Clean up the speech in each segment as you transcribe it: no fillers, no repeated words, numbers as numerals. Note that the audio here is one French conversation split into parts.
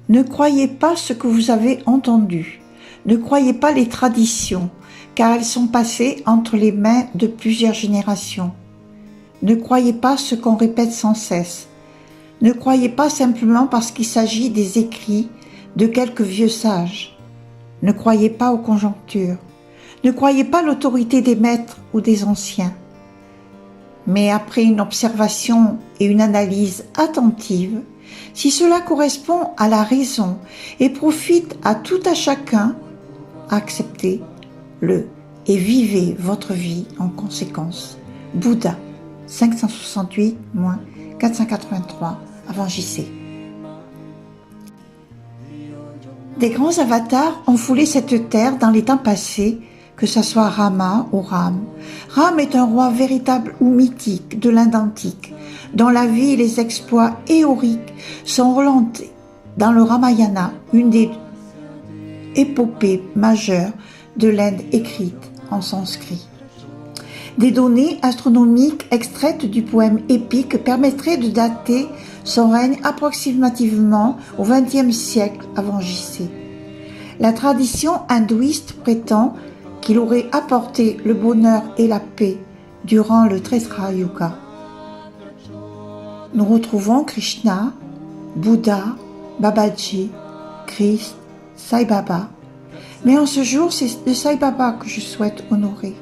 Ne croyez pas ce que vous avez entendu. Ne croyez pas les traditions, car elles sont passées entre les mains de plusieurs générations. Ne croyez pas ce qu'on répète sans cesse. Ne croyez pas simplement parce qu'il s'agit des écrits de quelques vieux sages. Ne croyez pas aux conjonctures. Ne croyez pas l'autorité des maîtres ou des anciens. Mais après une observation et une analyse attentive, si cela correspond à la raison et profite à tout à chacun, acceptez-le et vivez votre vie en conséquence. Bouddha, 568-483 avant JC. Des grands avatars ont foulé cette terre dans les temps passés, que ce soit Rama ou Ram. Ram est un roi véritable ou mythique de l'Inde antique, dont la vie et les exploits héroïques sont relatés dans le Ramayana, une des épopées majeures de l'Inde écrite en sanskrit. Des données astronomiques extraites du poème épique permettraient de dater son règne approximativement au XXe siècle avant JC. La tradition hindouiste prétend qu'il aurait apporté le bonheur et la paix durant le Treta Yuga. Nous retrouvons Krishna, Bouddha, Babaji, Christ, Sai Baba. Mais en ce jour, c'est le Sai Baba que je souhaite honorer.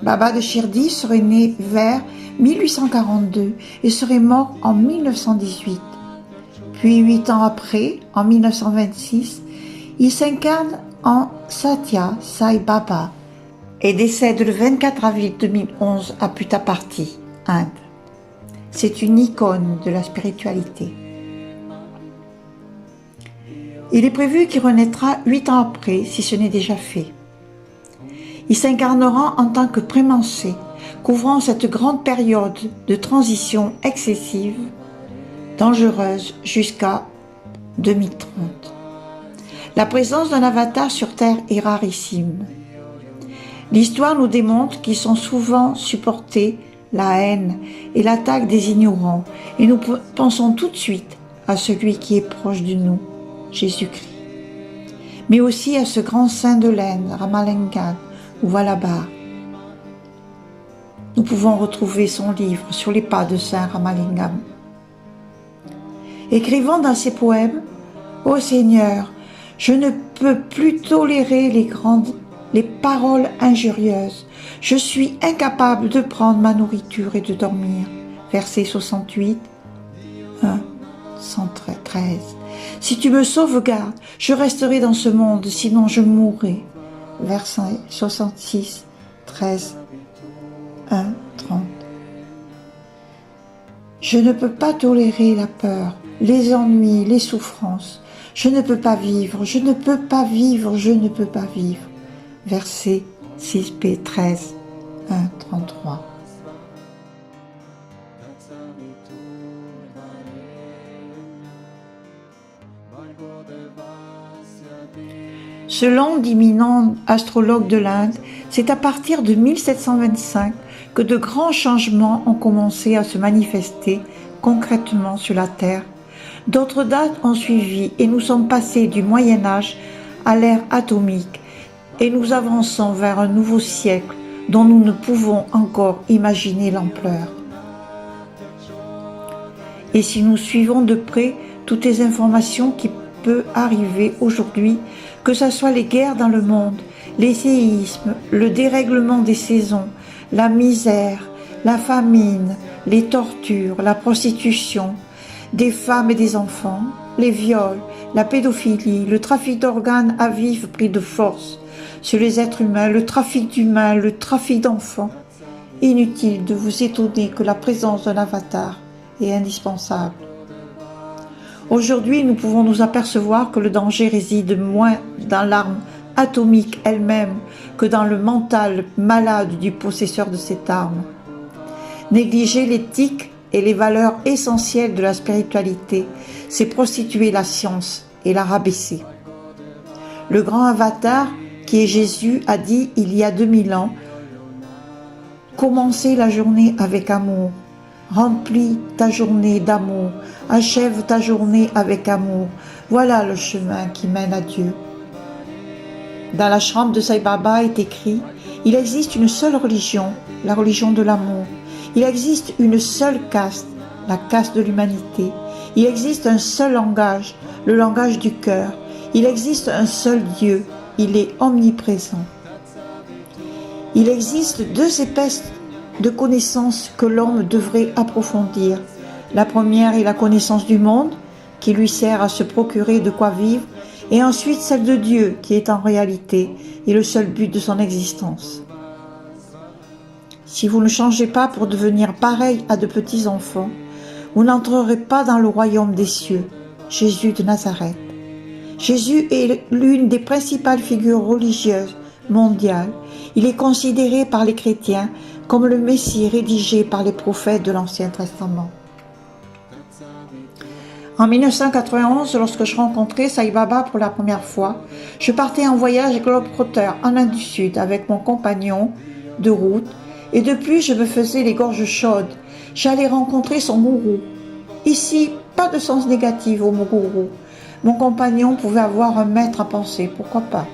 Baba de Shirdi serait né vers 1842 et serait mort en 1918. Puis 8 ans après, en 1926, il s'incarne en Satya Sai Baba et décède le 24 avril 2011 à Puttaparthi, Inde. C'est une icône de la spiritualité. Il est prévu qu'il renaîtra 8 ans après, si ce n'est déjà fait. Il s'incarnera en tant que prémancé, couvrant cette grande période de transition excessive, dangereuse jusqu'à 2030. La présence d'un avatar sur Terre est rarissime. L'histoire nous démontre qu'ils sont souvent supportés la haine et l'attaque des ignorants, et nous pensons tout de suite à celui qui est proche de nous, Jésus-Christ. Mais aussi à ce grand saint de l'Inde, Ramalingam, ou Vallabha. Nous pouvons retrouver son livre sur les pas de saint Ramalingam. Écrivant dans ses poèmes, « Ô Seigneur, je ne peux plus tolérer les paroles injurieuses. Je suis incapable de prendre ma nourriture et de dormir. » Verset 68, 1, 113. « Si tu me sauvegardes, je resterai dans ce monde, sinon je mourrai. » Verset 66, 13, 1, 30. Je ne peux pas tolérer la peur, les ennuis, les souffrances. Je ne peux pas vivre, je ne peux pas vivre, je ne peux pas vivre. Verset 6b 13, 1, 33. Selon d'éminents astrologues de l'Inde, c'est à partir de 1725 que de grands changements ont commencé à se manifester concrètement sur la Terre. D'autres dates ont suivi et nous sommes passés du Moyen Âge à l'ère atomique et nous avançons vers un nouveau siècle dont nous ne pouvons encore imaginer l'ampleur. Et si nous suivons de près toutes les informations qui peuvent arriver aujourd'hui, que ce soit les guerres dans le monde, les séismes, le dérèglement des saisons, la misère, la famine, les tortures, la prostitution, des femmes et des enfants, les viols, la pédophilie, le trafic d'organes à vif pris de force sur les êtres humains, le trafic d'humains, le trafic d'enfants. Inutile de vous étonner que la présence d'un avatar est indispensable. Aujourd'hui, nous pouvons nous apercevoir que le danger réside moins dans l'arme atomique elle-même que dans le mental malade du possesseur de cette arme. Négliger l'éthique et les valeurs essentielles de la spiritualité, c'est prostituer la science et la rabaisser. Le grand avatar, qui est Jésus, a dit il y a 2000 ans « Commencez la journée avec amour. Remplis ta journée d'amour, achève ta journée avec amour. Voilà le chemin qui mène à Dieu. Dans l'ashram de Sai Baba est écrit: il existe une seule religion, la religion de l'amour. Il existe une seule caste, la caste de l'humanité. Il existe un seul langage, le langage du cœur. Il existe un seul Dieu, il est omniprésent. Il existe deux épaisses de connaissances que l'homme devrait approfondir. La première est la connaissance du monde, qui lui sert à se procurer de quoi vivre, et ensuite celle de Dieu, qui est en réalité et le seul but de son existence. Si vous ne changez pas pour devenir pareil à de petits enfants, vous n'entrerez pas dans le royaume des cieux. Jésus de Nazareth. Jésus est l'une des principales figures religieuses mondiales. Il est considéré par les chrétiens comme le Messie rédigé par les prophètes de l'Ancien Testament. En 1991, lorsque je rencontrais Sai Baba pour la première fois, je partais en voyage globe-trotteur en Inde du Sud avec mon compagnon de route, et depuis je me faisais les gorges chaudes. J'allais rencontrer son gourou. Ici, pas de sens négatif au mot gourou. Mon compagnon pouvait avoir un maître à penser, pourquoi pas.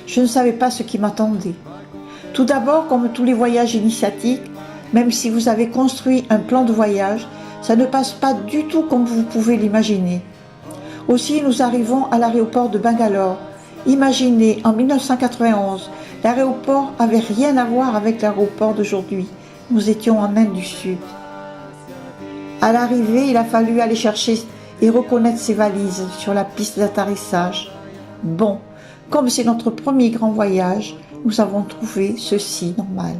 Je ne savais pas ce qui m'attendait. Tout d'abord, comme tous les voyages initiatiques, même si vous avez construit un plan de voyage, ça ne passe pas du tout comme vous pouvez l'imaginer. Aussi, nous arrivons à l'aéroport de Bangalore. Imaginez, en 1991, l'aéroport n'avait rien à voir avec l'aéroport d'aujourd'hui. Nous étions en Inde du Sud. À l'arrivée, il a fallu aller chercher et reconnaître ses valises sur la piste d'atterrissage. Bon, comme c'est notre premier grand voyage, nous avons trouvé ceci normal.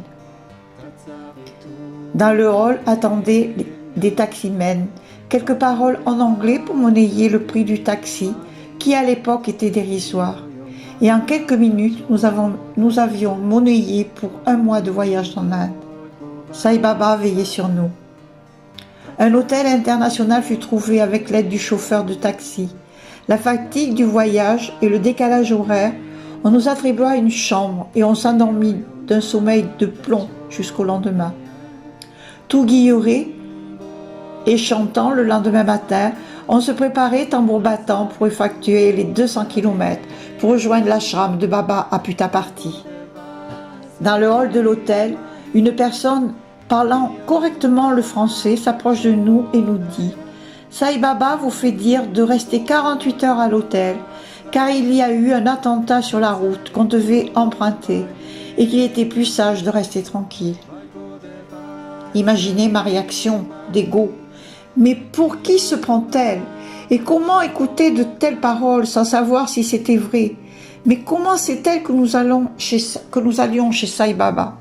Dans le hall attendaient des taximens, quelques paroles en anglais pour monnayer le prix du taxi, qui à l'époque était dérisoire. Et en quelques minutes, nous avions monnayé pour 1 mois de voyage en Inde. Sai Baba veillait sur nous. Un hôtel international fut trouvé avec l'aide du chauffeur de taxi. La fatigue du voyage et le décalage horaire, on nous attribua une chambre et on s'endormit d'un sommeil de plomb jusqu'au lendemain. Tout guilleré et chantant le lendemain matin, on se préparait tambour battant pour effectuer les 200 km pour rejoindre l'ashram de Baba à Puttaparthi. Dans le hall de l'hôtel, une personne parlant correctement le français s'approche de nous et nous dit: Sai Baba vous fait dire de rester 48 heures à l'hôtel car il y a eu un attentat sur la route qu'on devait emprunter et qu'il était plus sage de rester tranquille. Imaginez ma réaction d'égo. Mais pour qui se prend-elle? Et comment écouter de telles paroles sans savoir si c'était vrai? Mais comment sait-elle que nous allions chez Sai Baba?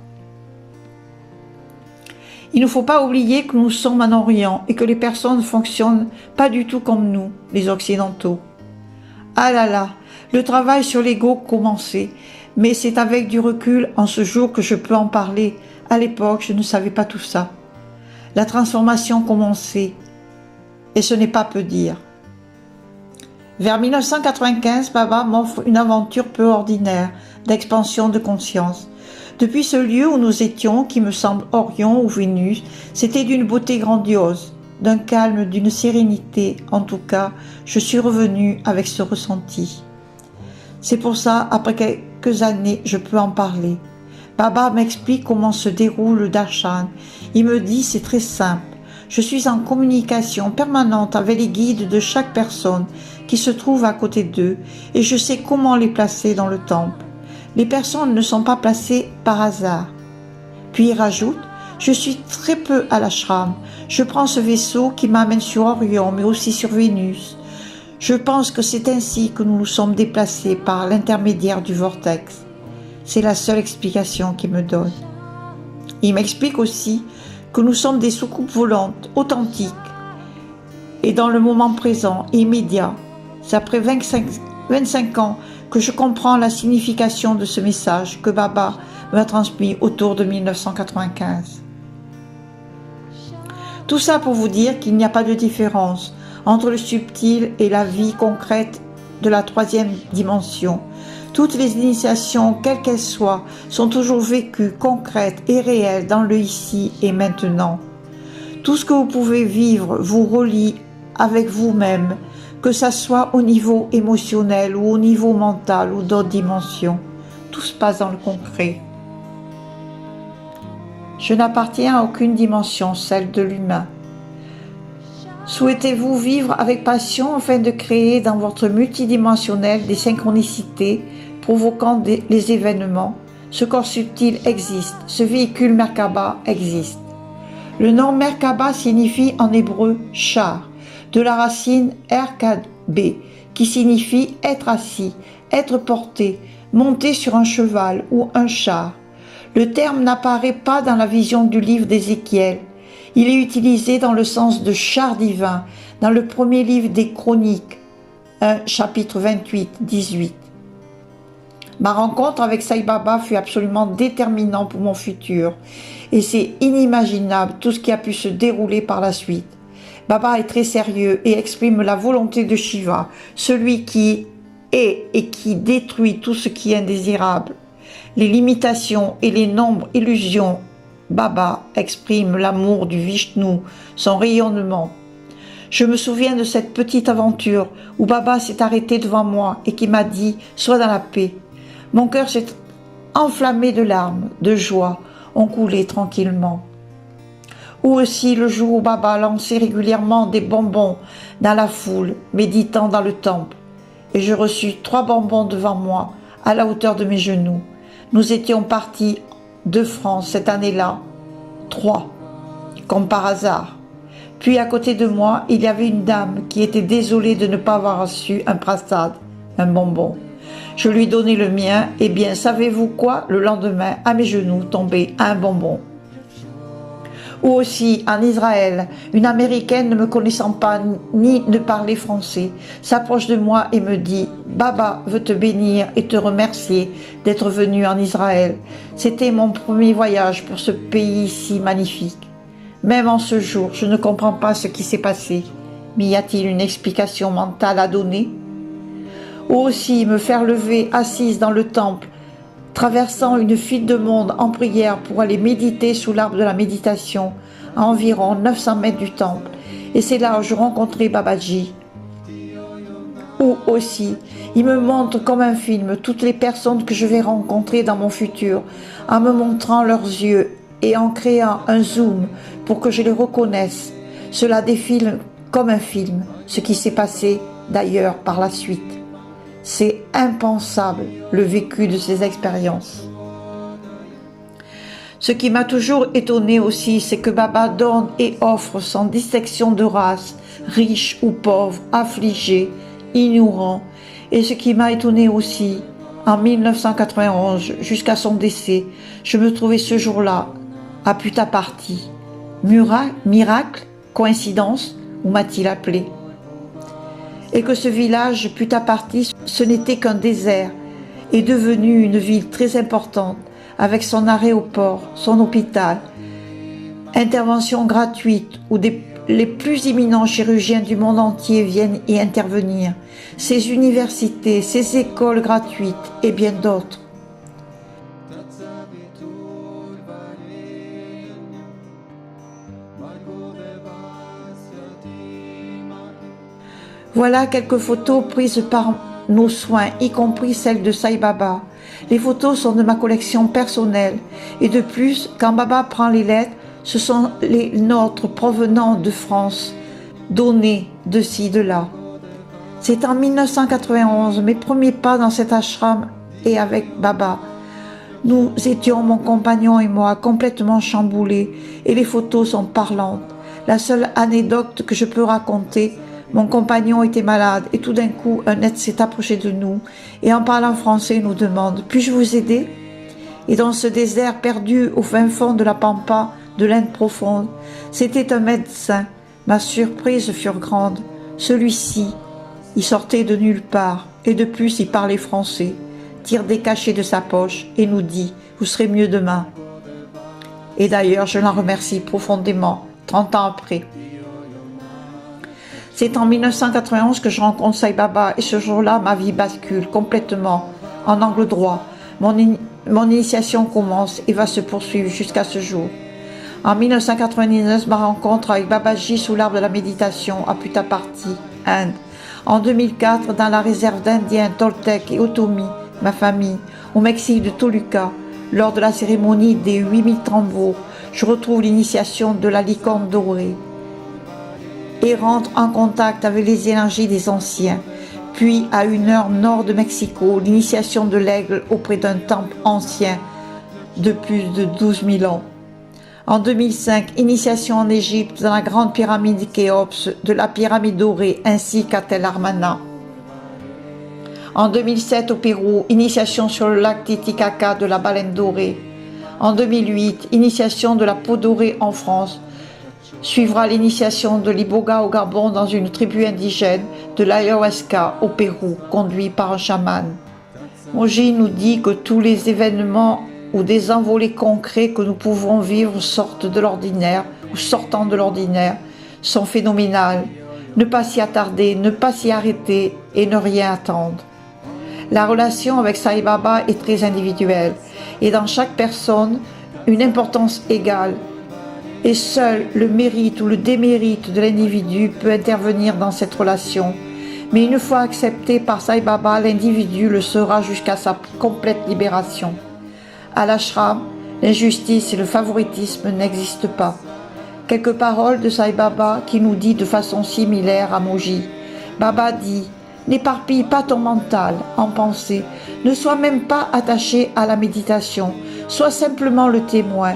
Il ne faut pas oublier que nous sommes en Orient et que les personnes ne fonctionnent pas du tout comme nous, les Occidentaux. Ah là là, le travail sur l'ego commençait, mais c'est avec du recul en ce jour que je peux en parler. À l'époque, je ne savais pas tout ça. La transformation commençait, et ce n'est pas peu dire. Vers 1995, Baba m'offre une aventure peu ordinaire d'expansion de conscience. Depuis ce lieu où nous étions, qui me semble Orion ou Vénus, c'était d'une beauté grandiose, d'un calme, d'une sérénité. En tout cas, je suis revenue avec ce ressenti. C'est pour ça, après quelques années, je peux en parler. Baba m'explique comment se déroule le darshan. Il me dit c'est très simple. Je suis en communication permanente avec les guides de chaque personne qui se trouve à côté d'eux et je sais comment les placer dans le temple. Les personnes ne sont pas placées par hasard. Puis il rajoute, je suis très peu à l'ashram. Je prends ce vaisseau qui m'amène sur Orion mais aussi sur Vénus. Je pense que c'est ainsi que nous nous sommes déplacés par l'intermédiaire du vortex. C'est la seule explication qu'il me donne. Il m'explique aussi que nous sommes des soucoupes volantes, authentiques, et dans le moment présent, immédiat. C'est après 25 ans que je comprends la signification de ce message que Baba m'a transmis autour de 1995. Tout ça pour vous dire qu'il n'y a pas de différence entre le subtil et la vie concrète de la 3e dimension. Toutes les initiations, quelles qu'elles soient, sont toujours vécues, concrètes et réelles dans le ici et maintenant. Tout ce que vous pouvez vivre vous relie avec vous-même, que ça soit au niveau émotionnel ou au niveau mental ou d'autres dimensions. Tout se passe dans le concret. Je n'appartiens à aucune dimension, celle de l'humain. Souhaitez-vous vivre avec passion afin de créer dans votre multidimensionnel des synchronicités provoquant les événements? Ce corps subtil existe, ce véhicule Merkaba existe. Le nom Merkaba signifie en hébreu char, de la racine RKB, qui signifie être assis, être porté, monter sur un cheval ou un char. Le terme n'apparaît pas dans la vision du livre d'Ézéchiel. Il est utilisé dans le sens de char divin, dans le premier livre des Chroniques, 1 chapitre 28-18. Ma rencontre avec Sai Baba fut absolument déterminante pour mon futur, et c'est inimaginable tout ce qui a pu se dérouler par la suite. Baba est très sérieux et exprime la volonté de Shiva, celui qui est et qui détruit tout ce qui est indésirable. Les limitations et les nombres illusions, Baba exprime l'amour du Vishnu, son rayonnement. Je me souviens de cette petite aventure où Baba s'est arrêté devant moi et qui m'a dit « Sois dans la paix ». Mon cœur s'est enflammé de larmes, de joie, ont coulé tranquillement. Ou aussi le jour où Baba lançait régulièrement des bonbons dans la foule, méditant dans le temple. Et je reçus 3 bonbons devant moi, à la hauteur de mes genoux. Nous étions partis de France cette année-là, 3, comme par hasard. Puis à côté de moi, il y avait une dame qui était désolée de ne pas avoir reçu un prasad, un bonbon. Je lui donnai le mien, et bien savez-vous quoi? Le lendemain, à mes genoux tombait un bonbon. Ou aussi, en Israël, une Américaine ne me connaissant pas ni ne parler français, s'approche de moi et me dit « Baba veut te bénir et te remercier d'être venu en Israël. C'était mon premier voyage pour ce pays si magnifique. Même en ce jour, je ne comprends pas ce qui s'est passé. Mais y a-t-il une explication mentale à donner ?» Ou aussi, me faire lever assise dans le temple, traversant une file de monde en prière pour aller méditer sous l'arbre de la méditation, à environ 900 mètres du temple. Et c'est là où je rencontrai Babaji. Ou aussi, il me montre comme un film toutes les personnes que je vais rencontrer dans mon futur, en me montrant leurs yeux et en créant un zoom pour que je les reconnaisse. Cela défile comme un film, ce qui s'est passé d'ailleurs par la suite. C'est impensable, le vécu de ces expériences. Ce qui m'a toujours étonné aussi, c'est que Baba donne et offre sans distinction de race, riche ou pauvre, affligé, ignorant. Et ce qui m'a étonné aussi, en 1991, jusqu'à son décès, je me trouvais ce jour-là à Puttaparthi. Miracle, coïncidence, ou m'a-t-il appelé? Et que ce village Puttaparthi, ce n'était qu'un désert, est devenu une ville très importante, avec son aéroport, son hôpital, intervention gratuite où les plus éminents chirurgiens du monde entier viennent y intervenir, ses universités, ses écoles gratuites et bien d'autres. Voilà quelques photos prises par nos soins, y compris celles de Sai Baba. Les photos sont de ma collection personnelle et de plus, quand Baba prend les lettres, ce sont les nôtres provenant de France, données de ci, de là. C'est en 1991, mes premiers pas dans cet ashram et avec Baba. Nous étions, mon compagnon et moi, complètement chamboulés et les photos sont parlantes. La seule anecdote que je peux raconter, mon compagnon était malade et tout d'un coup, un être s'est approché de nous et en parlant français nous demande « Puis-je vous aider ?» Et dans ce désert perdu au fin fond de la pampa de l'Inde profonde, c'était un médecin. Ma surprise fut grande. Celui-ci, il sortait de nulle part et de plus il parlait français, tire des cachets de sa poche et nous dit « Vous serez mieux demain ». Et d'ailleurs, je l'en remercie profondément, 30 ans après. C'est en 1991 que je rencontre Sai Baba et ce jour-là, ma vie bascule complètement en angle droit. Mon initiation commence et va se poursuivre jusqu'à ce jour. En 1999, ma rencontre avec Babaji sous l'arbre de la méditation à Puttaparthi, Inde. En 2004, dans la réserve d'Indiens Toltec et Otomi, ma famille, au Mexique de Toluca, lors de la cérémonie des 8000 travaux, je retrouve l'initiation de la licorne dorée et rentre en contact avec les énergies des anciens. Puis, à 1 heure nord de Mexico, l'initiation de l'aigle auprès d'un temple ancien de plus de 12 000 ans. En 2005, initiation en Égypte dans la grande pyramide Khéops de la pyramide dorée ainsi qu'à Tel Armana. En 2007 au Pérou, initiation sur le lac Titicaca de la baleine dorée. En 2008, initiation de la peau dorée en France. Suivra l'initiation de l'iboga au Gabon dans une tribu indigène, de l'ayahuasca au Pérou, conduit par un chaman. Moji nous dit que tous les événements ou des envolées concrets que nous pouvons vivre sortent de l'ordinaire ou sortant de l'ordinaire sont phénoménales. Ne pas s'y attarder, ne pas s'y arrêter et ne rien attendre. La relation avec Sai Baba est très individuelle et dans chaque personne une importance égale. Et seul le mérite ou le démérite de l'individu peut intervenir dans cette relation. Mais une fois accepté par Sai Baba, l'individu le sera jusqu'à sa complète libération. À l'ashram, l'injustice et le favoritisme n'existent pas. Quelques paroles de Sai Baba qui nous dit de façon similaire à Moji. Baba dit « N'éparpille pas ton mental en pensée, ne sois même pas attaché à la méditation, sois simplement le témoin.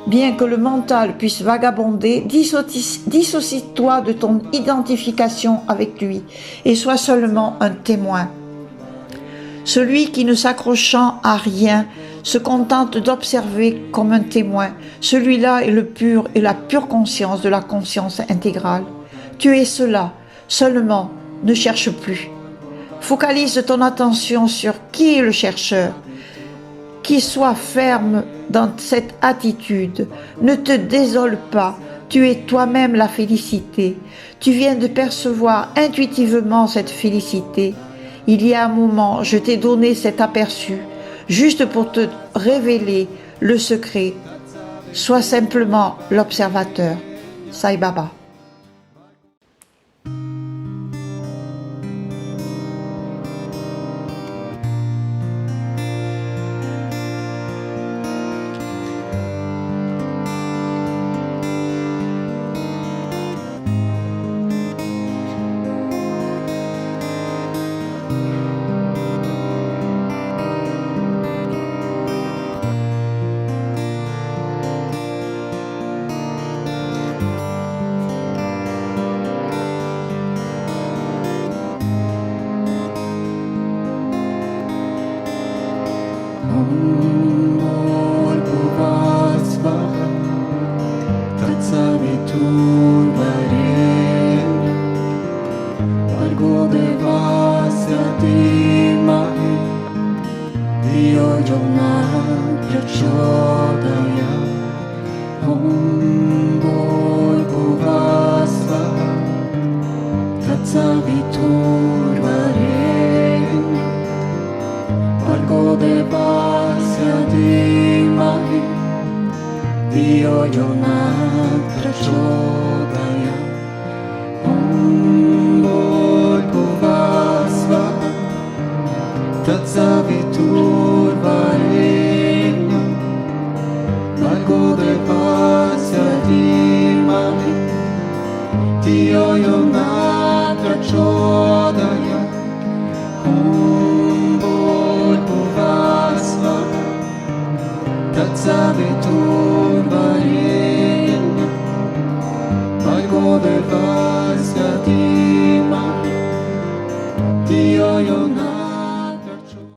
Bien que le mental puisse vagabonder, dissocie-toi de ton identification avec lui et sois seulement un témoin. Celui qui ne s'accrochant à rien se contente d'observer comme un témoin, celui-là est le pur et la pure conscience de la conscience intégrale. Tu es cela, seulement ne cherche plus. Focalise ton attention sur qui est le chercheur. Qu'il soit ferme dans cette attitude, ne te désole pas, tu es toi-même la félicité. Tu viens de percevoir intuitivement cette félicité. Il y a un moment, je t'ai donné cet aperçu, juste pour te révéler le secret. Sois simplement l'observateur. Sai Baba. Savitur Varenyam, Bhargo Deva